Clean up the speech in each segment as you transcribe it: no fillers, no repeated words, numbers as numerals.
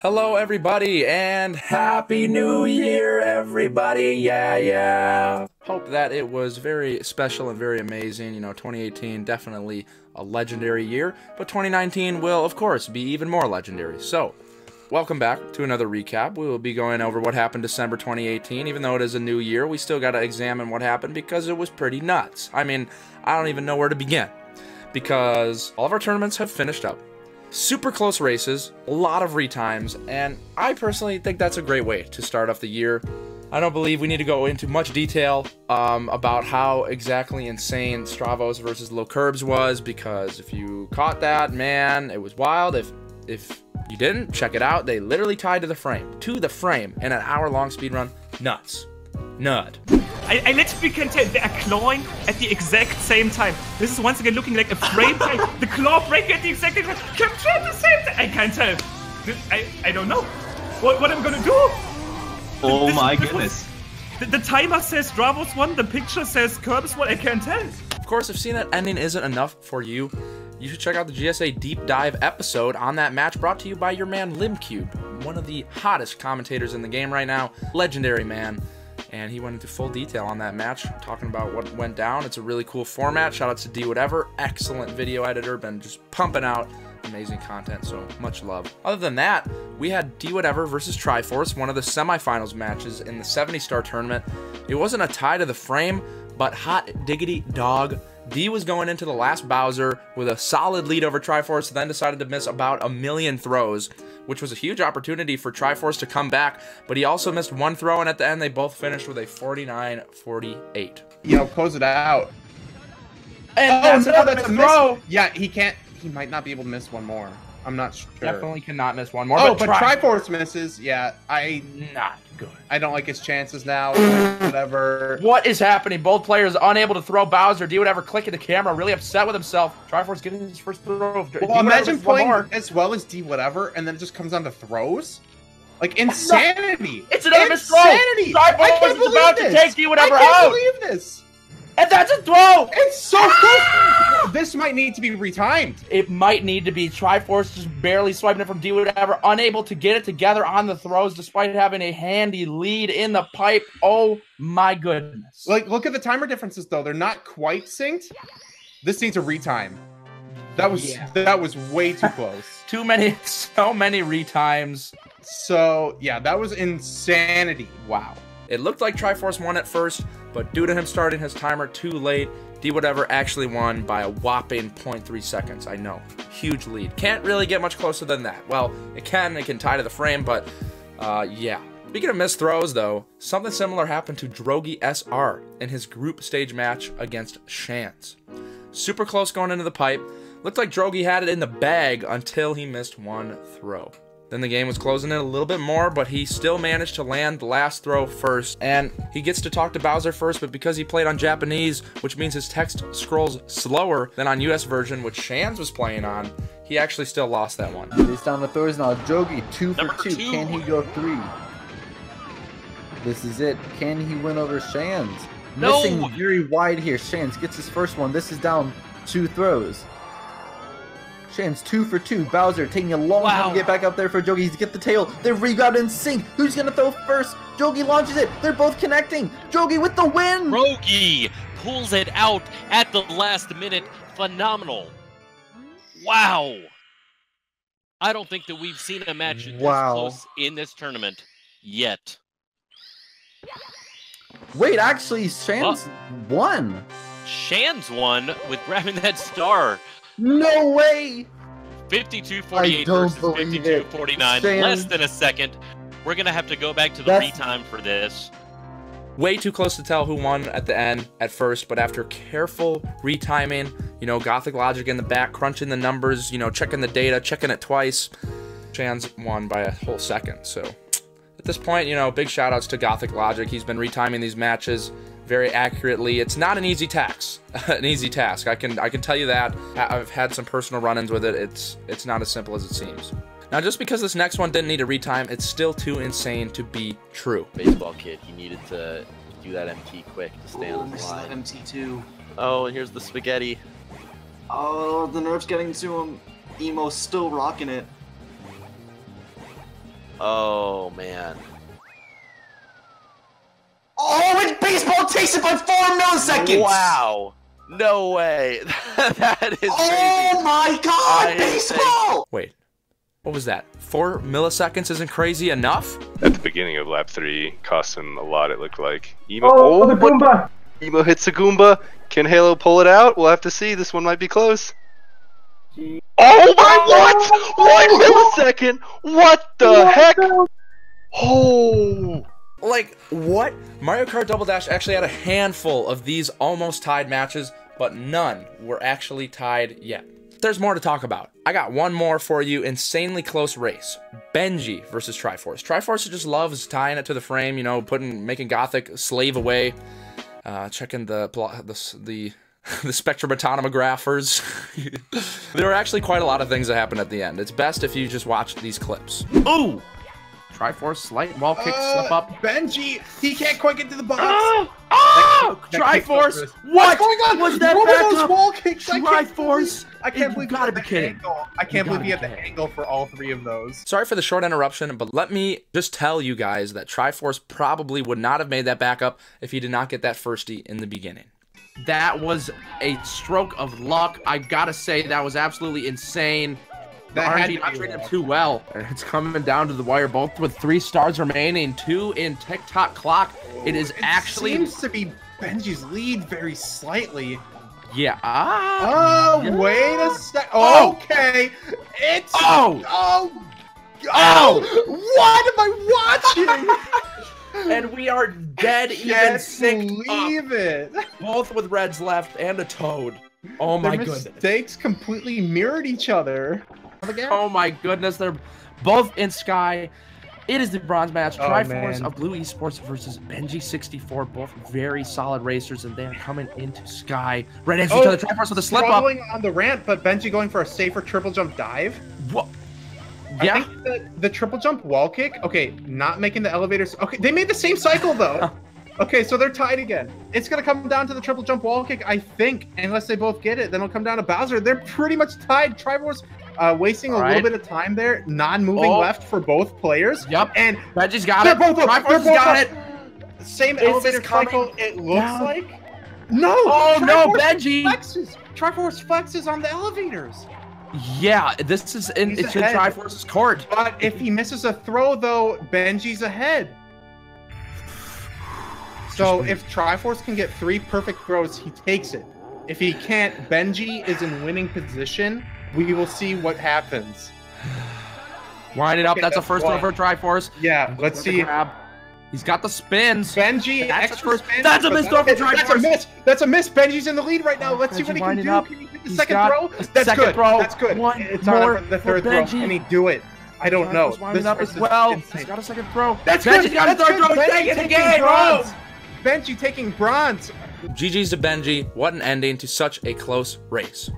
Hello everybody and Happy New Year everybody, yeah. Hope that it was very special and very amazing. 2018 definitely a legendary year, but 2019 will of course be even more legendary. So, welcome back to another recap. We will be going over what happened December 2018. Even though it is a new year, we still gotta examine what happened because it was pretty nuts. I mean, I don't even know where to begin because all of our tournaments have finished up. Super close races, a lot of retimes, and I personally think that's a great way to start off the year. I don't believe we need to go into much detail about how exactly insane Stravos versus Low Curbs was, because if you caught that, man, it was wild. If you didn't, check it out. They literally tied to the frame in an hour-long speedrun. Nuts. Nut. I literally can tell they are clawing at the exact same time. This is once again looking like a frame time. The claw break at the exact same time. Capture at the same time. I can't tell. I don't know. What I'm gonna do? Oh my goodness. The timer says Stravos won. The picture says Curbs won. I can't tell. Of course, if seeing that ending isn't enough for you, you should check out the GSA Deep Dive episode on that match brought to you by your man Limcube, one of the hottest commentators in the game right now. Legendary man. And he went into full detail on that match, talking about what went down. It's a really cool format. Shout out to D Whatever, excellent video editor, been just pumping out amazing content, so much love. Other than that, we had D Whatever versus Triforce, one of the semifinals matches in the 70-star tournament. It wasn't a tie to the frame, but hot diggity dog. D was going into the last Bowser with a solid lead over Triforce, then decided to miss about 1,000,000 throws, which was a huge opportunity for Triforce to come back, but he also missed one throw, and at the end they both finished with a 49-48. Close it out. And that's a throw! Yeah, he might not be able to miss one more. I'm not sure. Definitely cannot miss one more. Oh, but Triforce misses. Yeah, not good. I don't like his chances now. Whatever. What is happening? Both players unable to throw Bowser. D Whatever clicking the camera, really upset with himself. Triforce getting his first throw. Well, imagine playing as well as D Whatever, and then it just comes down to throws. Like insanity. No, it's another missed throw. Triforce is about to take D Whatever out. I can't believe this. And that's a throw! It's so close! This might need to be retimed. It might need to be. Triforce just barely swiping it from D Whatever, unable to get it together on the throws despite having a handy lead in the pipe. Oh my goodness. Like, look at the timer differences though. They're not quite synced. This needs a retime. That was way too close. So many retimes. So, yeah, that was insanity. Wow. It looked like Triforce won at first, but due to him starting his timer too late, D Whatever actually won by a whopping 0.3 seconds. I know, huge lead. Can't really get much closer than that. Well, it can tie to the frame, but yeah. Speaking of missed throws though, something similar happened to Drogi SR in his group stage match against Shans. Super close going into the pipe. Looked like Drogi had it in the bag until he missed one throw. Then the game was closing in a little bit more, but he still managed to land the last throw first, and he gets to talk to Bowser first, but because he played on Japanese, which means his text scrolls slower than on US version, which Shans was playing on, he actually still lost that one. It's down to throws now. Drogi, 2 for 2. Can he go 3? This is it. Can he win over Shans? No! Missing very wide here. Shans gets his first one. This is down 2 throws. Shans 2 for 2. Bowser taking a long time to get back up there for Drogi. He's get the tail. They're reground in sync. Who's gonna throw first? Drogi launches it. They're both connecting. Drogi with the win. Drogi pulls it out at the last minute. Phenomenal. Wow. I don't think that we've seen a match this close in this tournament yet. Wait, actually, Shans won. Shans won with grabbing that star. No way! 52-48 versus 52-49, less than a second. We're going to have to go back to the retime for this. Way too close to tell who won at the end at first, but after careful retiming, Gothic Logic in the back, crunching the numbers, checking the data, checking it twice, Shans won by a whole second. So at this point, big shout outs to Gothic Logic. He's been retiming these matches very accurately. It's not an easy task. I can tell you that. I've had some personal run-ins with it. It's not as simple as it seems. Now, just because this next one didn't need a retime, it's still too insane to be true. Baseball kid, he needed to do that MT quick to stay on his line. MT2. Oh, and here's the spaghetti. Oh, the nerf's getting to him. Emo's still rocking it. Oh, man. Oh, and baseball takes it by 4 milliseconds! Wow. No way. That is Oh crazy. my god, baseball! Wait, what was that? 4 milliseconds isn't crazy enough? At the beginning of lap 3, cost him a lot, it looked like. Emo, Oh, the Goomba! Emo hits a Goomba. Can Halo pull it out? We'll have to see. This one might be close. Oh my, what? 1 millisecond? What the heck? Oh. Like, what? Mario Kart Double Dash actually had a handful of these almost tied matches, but none were actually tied yet. There's more to talk about. I got one more for you, insanely close race. Benji versus Triforce. Triforce just loves tying it to the frame, you know, making Gothic slave away. Checking the spectrometanographers. There are actually quite a lot of things that happen at the end. It's best if you just watch these clips. Ooh! Triforce, slight wall kick, slip up. Benji, he can't quite get to the box. Triforce! What's going on? Was that What back were those up? wall kicks? Triforce! I can't believe You gotta be kidding. I can't believe he gotta had be the kidding. angle for all 3 of those. Sorry for the short interruption, but let me just tell you guys that Triforce probably would not have made that backup if he did not get that firstie in the beginning. That was a stroke of luck. I gotta say, that was absolutely insane. The That had RNG to not be treated him luck. too well. It's coming down to the wire, both with 3 stars remaining, 2 in TikTok clock. It is actually... seems to be Benji's lead very slightly. Yeah. Oh, yeah. wait a sec. Oh. Okay. It's... Oh! What am I watching? And we are dead even Can't synced believe it. up, both with reds left and a toad. Oh my Their goodness. mistakes completely mirrored each other. Oh my goodness, they're both in Sky. It is the bronze match. Oh, Triforce man. of Blue Esports versus Benji64. Both very solid racers, and they're coming into Sky. Right next to each other. Triforce with a slip up. Struggling on the ramp, but Benji going for a safer triple jump dive. What? I Yeah. think the triple jump wall kick. Okay, not making the elevators. Okay, they made the same cycle though. Okay, so they're tied again. It's gonna come down to the triple jump wall kick, I think, unless they both get it. Then it'll come down to Bowser. They're pretty much tied. Triforce wasting a little bit of time there, non-moving left for both players. Yep. And Benji's got they're it. both up. Triforce They're has both got up. it. Same Is this elevator coming cycle. It looks down? like. No. Oh no, Triforce Benji. Flexes. Triforce flexes on the elevators. Yeah, this is in He's it's in ahead. Triforce's court. But if he misses a throw, though, Benji's ahead. So if Triforce can get 3 perfect throws, he takes it. If he can't, Benji is in winning position. We will see what happens. Wind it up. Okay, That's a that's first one. one for Triforce. Yeah, let's With the see. grab. He's got the spins. Benji, That's extra a first- spin, that's a but missed throw for That's a Triforce. miss. That's a miss. Benji's in the lead right now. Let's see Benji what he can winding do. up. Can he get the He's second got throw? a That's second good. throw. That's good. One It's on more for the for third throw. Benji. Can he do it? I don't know. Triforce winding This up as race is well. insane. He's got a second throw. That's Benji's good. got a That's third good. throw. He's Benji taking the taking game. bronze. Oh! Benji taking bronze. GG's to Benji. What an ending to such a close race.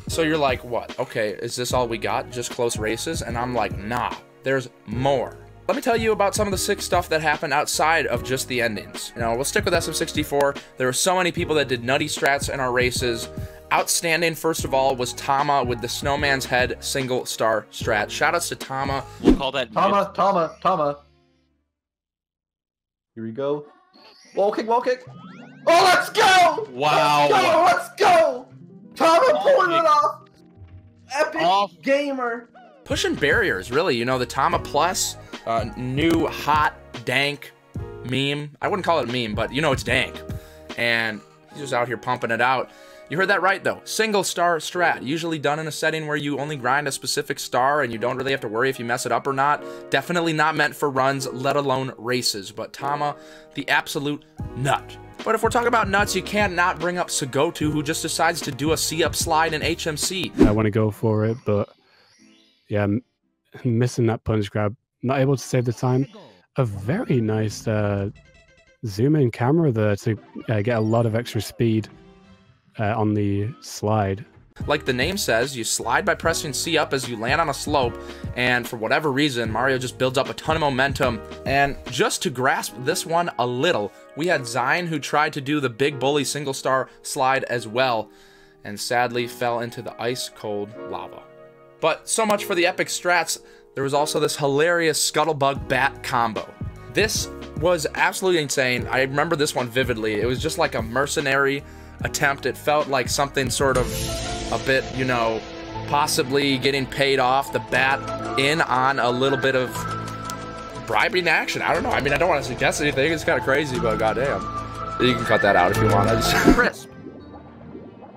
So you're like, what? Okay, is this all we got? Just close races? And I'm like, nah, there's more. Let me tell you about some of the sick stuff that happened outside of just the endings. You know, we'll stick with SM64. There were so many people that did nutty strats in our races. Outstanding, first of all, was Tama with the Snowman's Head single star strat. Shoutouts to Tama. We'll call that Tama. Here we go. Wall kick, wall kick. Oh, let's go! Wow. Let's go! Tama pulling it off. Epic Off. gamer. Pushing barriers, really. You know, the Tama Plus, new hot dank meme. I wouldn't call it a meme, but you know it's dank. And he's just out here pumping it out. You heard that right, though. Single star strat, usually done in a setting where you only grind a specific star and you don't really have to worry if you mess it up or not. Definitely not meant for runs, let alone races. But Tama, the absolute nut. But if we're talking about nuts, you can't not bring up Sagotu, who just decides to do a C-up slide in HMC. I want to go for it, but yeah, missing that punch grab. Not able to save the time. A very nice zoom in camera there to get a lot of extra speed on the slide. Like the name says, you slide by pressing C up as you land on a slope, and for whatever reason, Mario just builds up a ton of momentum. And just to grasp this one a little, we had Zine who tried to do the big bully single star slide as well, and sadly fell into the ice cold lava. But so much for the epic strats. there was also this hilarious Scuttlebug bat combo. This was absolutely insane. I remember this one vividly. It was just like a mercenary attempt. It felt like something sort of a bit, you know, possibly getting paid off, the bat in on a little bit of bribing action. I don't know. I mean, I don't want to suggest anything. It's kind of crazy, but goddamn. You can cut that out if you want.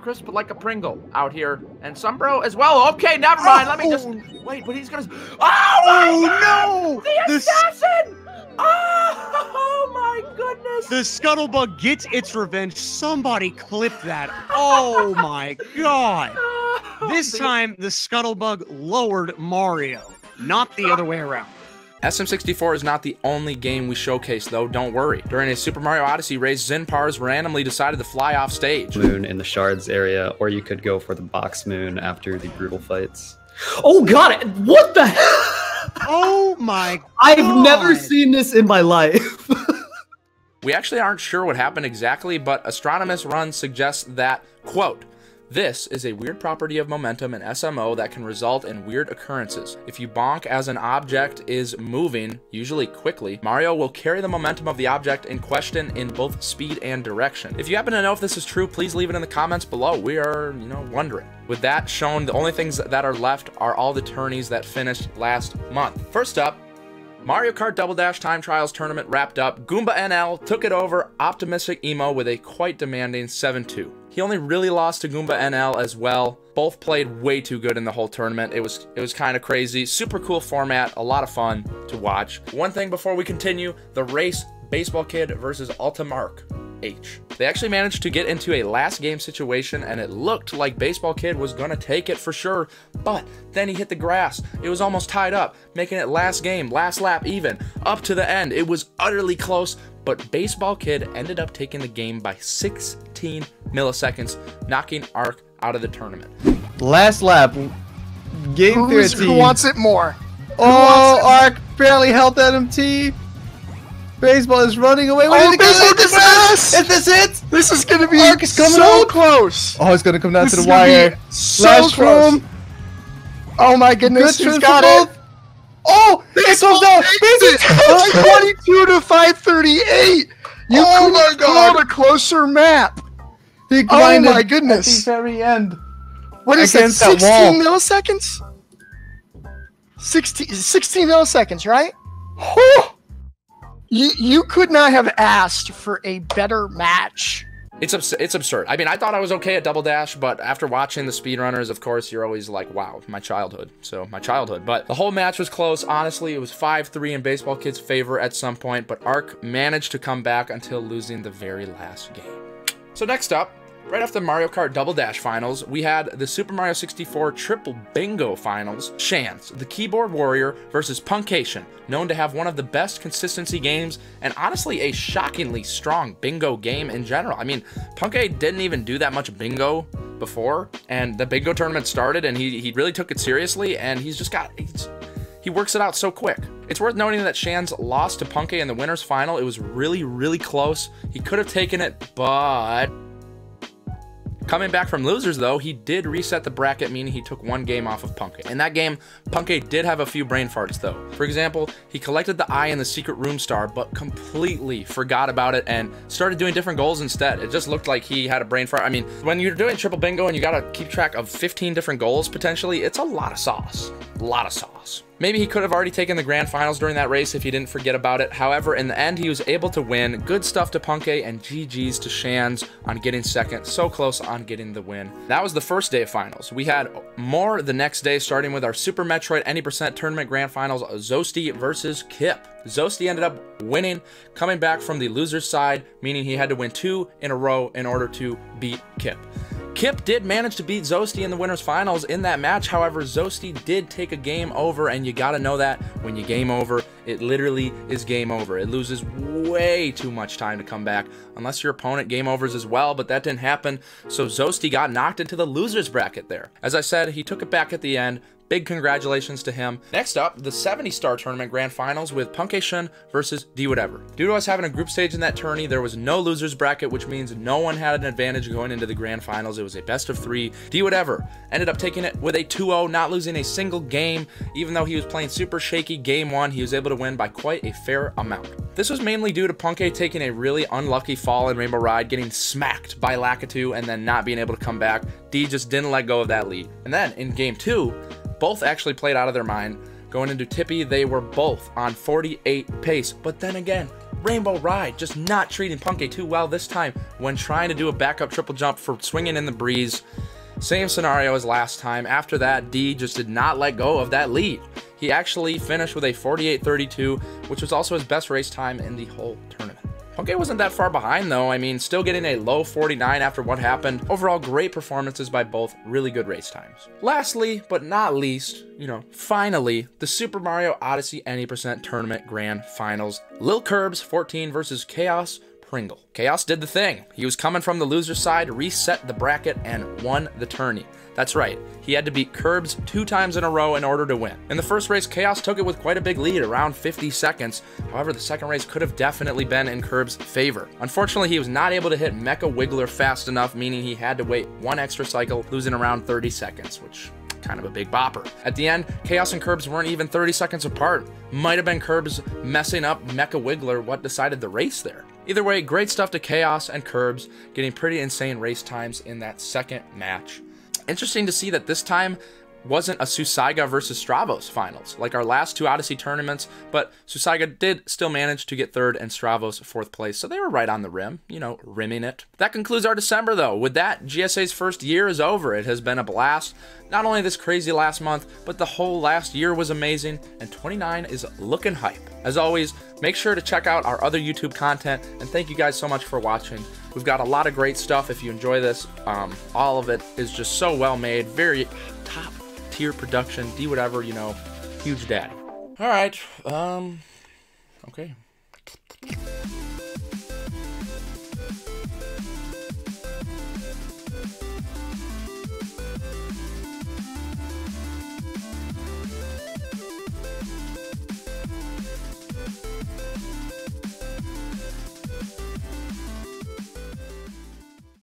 Crisp like a Pringle out here, and Sombro as well. Okay, never mind. Let me just wait. But he's gonna. Oh no! The assassin! Oh my goodness! The Scuttlebug gets its revenge. Somebody clip that. Oh my god! This time the Scuttlebug lowered Mario, not the other way around. SM64 is not the only game we showcased, though, don't worry. During a Super Mario Odyssey race, Zinpars randomly decided to fly off stage. Moon in the shards area, or you could go for the box moon after the brutal fights. Oh god, what the hell? Oh my god. I've never seen this in my life. We actually aren't sure what happened exactly, but Astronomus Run suggests that, quote, "This is a weird property of momentum in SMO that can result in weird occurrences. If you bonk as an object is moving, usually quickly, Mario will carry the momentum of the object in question in both speed and direction." If you happen to know if this is true, please leave it in the comments below. We are, you know, wondering. With that shown, the only things that are left are all the tourneys that finished last month. First up, Mario Kart Double Dash Time Trials Tournament wrapped up. Goomba NL took it over Optimistic Emo with a quite demanding 7-2. He only really lost to Goomba NL as well. Both played way too good in the whole tournament. It was kind of crazy. Super cool format, a lot of fun to watch. One thing before we continue, the race, Baseball Kid versus Ultimark H. They actually managed to get into a last game situation, and it looked like Baseball Kid was gonna take it for sure, but then he hit the grass. It was almost tied up, making it last game, last lap even, up to the end. It was utterly close, but Baseball Kid ended up taking the game by 16 milliseconds, knocking Ark out of the tournament. Last lap, game 13. Who wants it more? Oh, Ark barely held that MT. Baseball is running away. Oh, Baseball gets this! Is this it? This is gonna be Ark is coming so out. close. Oh, it's gonna come down This to the is gonna wire. be so Last close. room. Oh my goodness, Good who's turn got for it? both. Oh, it goes down. Baseball. 22 to 538. You couldn't call a closer map. He Oh grinded my at goodness. the very end. What is that, Against that 16 wall. milliseconds? 16 milliseconds, right? Whew. You could not have asked for a better match. It's absurd. I mean, I thought I was okay at Double Dash, but after watching the speedrunners, of course, you're always like, wow, my childhood. So, my childhood. But the whole match was close. Honestly, it was 5-3 in Baseball Kid's favor at some point, but Ark managed to come back until losing the very last game. So next up, right after the Mario Kart Double Dash Finals, we had the Super Mario 64 Triple Bingo Finals. Shans, the keyboard warrior, versus Punkation, known to have one of the best consistency games, and honestly a shockingly strong bingo game in general. I mean, Punkay didn't even do that much bingo before, and the bingo tournament started, and he really took it seriously, and he works it out so quick. It's worth noting that Shans lost to Punkay in the winner's final. It was really, really close. He could have taken it, but coming back from losers, though, he did reset the bracket, meaning he took one game off of Punkay. In that game, Punkay did have a few brain farts, though. For example, he collected the eye in the secret room star, but completely forgot about it and started doing different goals instead. It just looked like he had a brain fart. I mean, when you're doing triple bingo and you gotta keep track of 15 different goals, potentially, it's a lot of sauce. A lot of sauce. Maybe he could have already taken the grand finals during that race if he didn't forget about it. However, in the end, he was able to win. Good stuff to Punkay, and GG's to Shans on getting second. So close on getting the win. That was the first day of finals. We had more the next day, starting with our Super Metroid Any% Tournament Grand Finals, Zosty versus Kip. Zosty ended up winning, coming back from the loser's side, meaning he had to win 2 in a row in order to beat Kip. Kip did manage to beat Zosty in the winner's finals in that match. However, Zosty did take a game over, and you gotta know that when you game over, it literally is game over. It loses way too much time to come back, unless your opponent game overs as well, but that didn't happen, so Zosty got knocked into the loser's bracket there. As I said, he took it back at the end, Big congratulations to him. Next up, the 70-star tournament grand finals with Punkation versus D Whatever. Due to us having a group stage in that tourney, there was no losers bracket, which means no one had an advantage going into the grand finals. It was a best of 3. D Whatever ended up taking it with a 2-0, not losing a single game. Even though he was playing super shaky game 1, he was able to win by quite a fair amount. This was mainly due to Punke taking a really unlucky fall in Rainbow Ride, getting smacked by Lakitu, and then not being able to come back. D just didn't let go of that lead. And then in game 2, both actually played out of their mind. Going into Tippy, they were both on 48 pace, but then again, Rainbow Ride just not treating Punke too well this time when trying to do a backup triple jump for swinging in the breeze. Same scenario as last time. After that, D just did not let go of that lead. He actually finished with a 48.32, which was also his best race time in the whole tournament. Punke wasn't that far behind though. I mean, still getting a low 49 after what happened. Overall, great performances by both, really good race times. Lastly, but not least, finally, the Super Mario Odyssey Any Percent Tournament Grand Finals. Lil Curbs 14 versus Chaos Pringle. Chaos did the thing. He was coming from the loser side, reset the bracket, and won the tourney. That's right, he had to beat Curbs 2 times in a row in order to win. In the first race, Chaos took it with quite a big lead, around 50 seconds. However, the second race could have definitely been in Curbs' favor. Unfortunately, he was not able to hit Mecha Wiggler fast enough, meaning he had to wait 1 extra cycle, losing around 30 seconds, which kind of a big bopper. At the end, Chaos and Curbs weren't even 30 seconds apart. Might have been Curbs messing up Mecha Wiggler what decided the race there. Either way, great stuff to Chaos and Curbs, getting pretty insane race times in that second match. Interesting to see that this time wasn't a Susaiga versus Stravos finals, like our last 2 Odyssey tournaments, but Susaiga did still manage to get 3rd and Stravos 4th place, so they were right on the rim, rimming it. That concludes our December though. With that, GSA's first year is over. It has been a blast. Not only this crazy last month, but the whole last year was amazing, and 29 is looking hype. As always, make sure to check out our other YouTube content, and thank you guys so much for watching. We've got a lot of great stuff. If you enjoy this, all of it is just so well made, very top tier production, D Whatever, huge daddy. All right, okay.